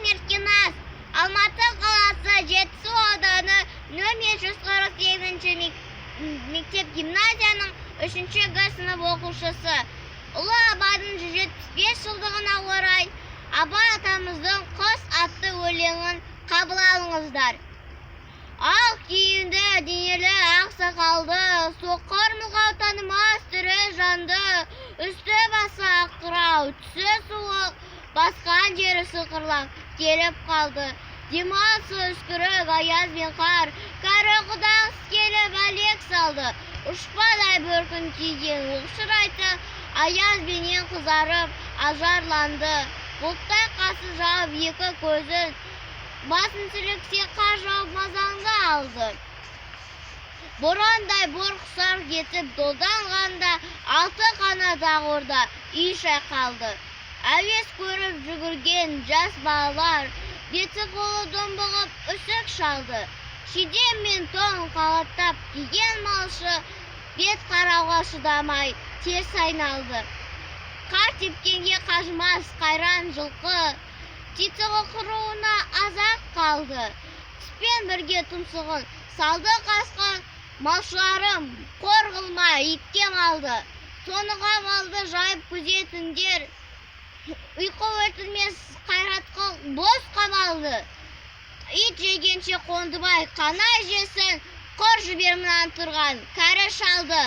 Меркенас, Алматы қаласы Жетісу ауданы нөмір 148 мектеп-гимназияның 3-гі сынып оқушысы. Ұлы Абайдың 175 жылдығына орай Абай атамыздың «Құс» атты өлеңін қабыл алыңыздар. Ақ киімді, денелі, ақ сақалды, соқыр мылғау танымас тірі жанды, үсті басы ақырау, түсі суық, басқан жері сықырлақ келіп қалды. Демалысы үскірік, аяз бен қар, кәрі құдағыз келіп әлек салды. Ұшпадай бір күн киген оқшырайты, аяз бенен қызарып, ажарланды. Бұлттай қасы жауып екі көзін, басын сіліксе қар жауып мазаңды алды. Борандай бор құсар кетіп долданғанда, алты қанат ағорда үй шайқалды. Әуес көріп жүгірген жас балалар, беті қолы домбығып үсік шалды. Шидем мен тон қалаттап киген малшы, бет қарауға шыдамай теріс айналды. Қар тепкенге қажымас қайран жылқы, титығы құруына азақ қалды. Түспен бірге тұмсығын салды қасқа, малшыларым қор қылмай итке малды. Соныға малды жайып күзетіңдер, ұйқы өртілмес қайратқы бос қамалды. Ит жегенше қондыбай қанай жесін, қор жібермінен тұрған кәрі шалды.